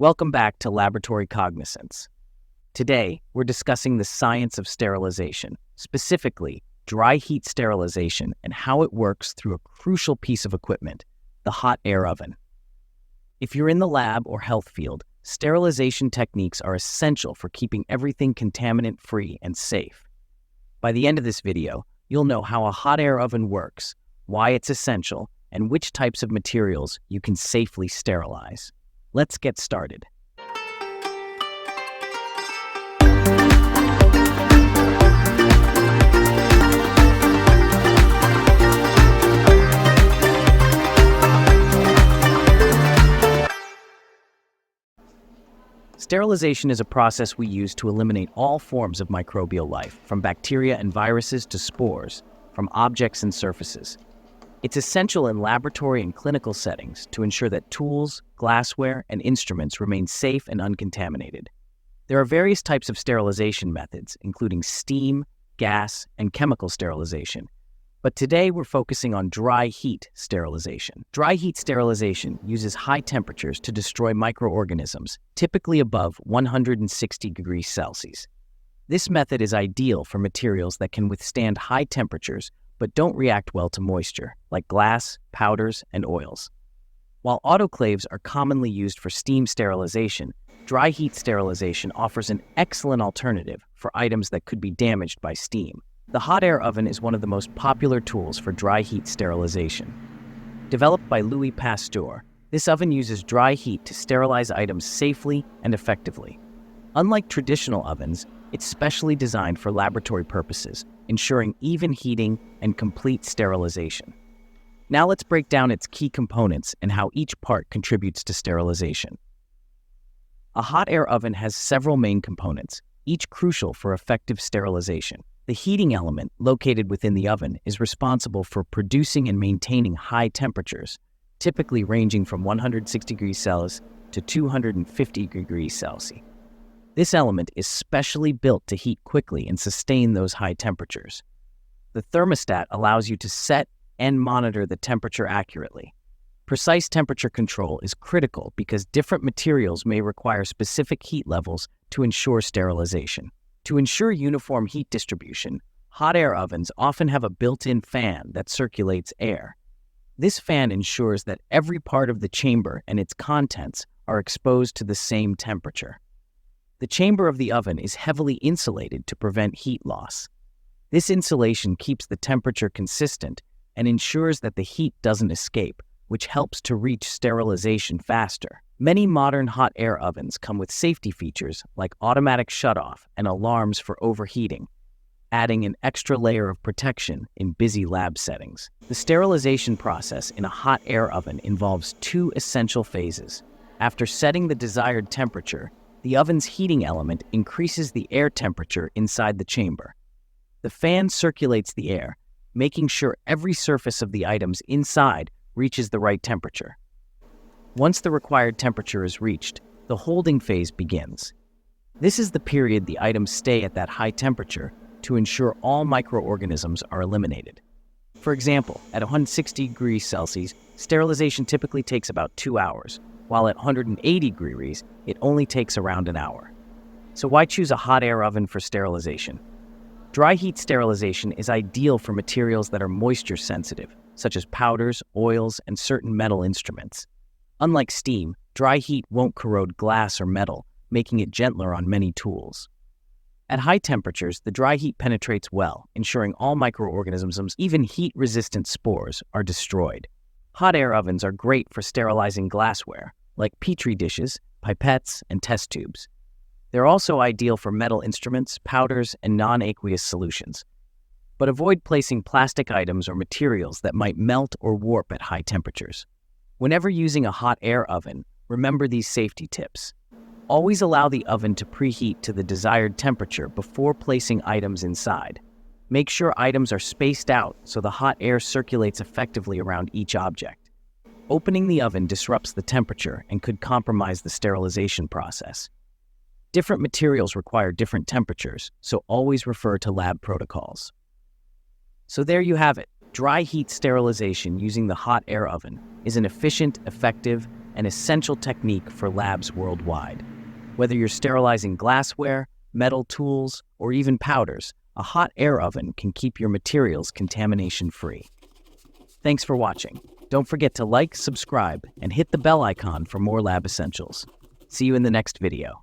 Welcome back to Laboratory Cognizance. Today, we're discussing the science of sterilization, specifically dry heat sterilization and how it works through a crucial piece of equipment, the hot air oven. If you're in the lab or health field, sterilization techniques are essential for keeping everything contaminant-free and safe. By the end of this video, you'll know how a hot air oven works, why it's essential, and which types of materials you can safely sterilize. Let's get started. Sterilization is a process we use to eliminate all forms of microbial life, from bacteria and viruses to spores, from objects and surfaces. It's essential in laboratory and clinical settings to ensure that tools, glassware, and instruments remain safe and uncontaminated. There are various types of sterilization methods, including steam, gas, and chemical sterilization. But today we're focusing on dry heat sterilization. Dry heat sterilization uses high temperatures to destroy microorganisms, typically above 160 degrees Celsius. This method is ideal for materials that can withstand high temperatures but don't react well to moisture, like glass, powders, and oils. While autoclaves are commonly used for steam sterilization, dry heat sterilization offers an excellent alternative for items that could be damaged by steam. The hot air oven is one of the most popular tools for dry heat sterilization. Developed by Louis Pasteur, this oven uses dry heat to sterilize items safely and effectively. Unlike traditional ovens, it's specially designed for laboratory purposes, ensuring even heating and complete sterilization. Now let's break down its key components and how each part contributes to sterilization. A hot air oven has several main components, each crucial for effective sterilization. The heating element, located within the oven, is responsible for producing and maintaining high temperatures, typically ranging from 160 degrees Celsius to 250 degrees Celsius. This element is specially built to heat quickly and sustain those high temperatures. The thermostat allows you to set and monitor the temperature accurately. Precise temperature control is critical because different materials may require specific heat levels to ensure sterilization. To ensure uniform heat distribution, hot air ovens often have a built-in fan that circulates air. This fan ensures that every part of the chamber and its contents are exposed to the same temperature. The chamber of the oven is heavily insulated to prevent heat loss. This insulation keeps the temperature consistent and ensures that the heat doesn't escape, which helps to reach sterilization faster. Many modern hot air ovens come with safety features like automatic shutoff and alarms for overheating, adding an extra layer of protection in busy lab settings. The sterilization process in a hot air oven involves two essential phases. After setting the desired temperature, the oven's heating element increases the air temperature inside the chamber. The fan circulates the air, making sure every surface of the items inside reaches the right temperature. Once the required temperature is reached, the holding phase begins. This is the period the items stay at that high temperature to ensure all microorganisms are eliminated. For example, at 160 degrees Celsius, sterilization typically takes about 2 hours, while at 180 degrees, it only takes around an hour. So why choose a hot air oven for sterilization? Dry heat sterilization is ideal for materials that are moisture sensitive, such as powders, oils, and certain metal instruments. Unlike steam, dry heat won't corrode glass or metal, making it gentler on many tools. At high temperatures, the dry heat penetrates well, ensuring all microorganisms, even heat-resistant spores, are destroyed. Hot air ovens are great for sterilizing glassware, like petri dishes, pipettes, and test tubes. They're also ideal for metal instruments, powders, and non-aqueous solutions. But avoid placing plastic items or materials that might melt or warp at high temperatures. Whenever using a hot air oven, remember these safety tips. Always allow the oven to preheat to the desired temperature before placing items inside. Make sure items are spaced out so the hot air circulates effectively around each object. Opening the oven disrupts the temperature and could compromise the sterilization process. Different materials require different temperatures, so always refer to lab protocols. So there you have it. Dry heat sterilization using the hot air oven is an efficient, effective, an essential technique for labs worldwide. Whether you're sterilizing glassware, metal tools, or even powders, a hot air oven can keep your materials contamination-free. Thanks for watching. Don't forget to like, subscribe, and hit the bell icon for more lab essentials. See you in the next video.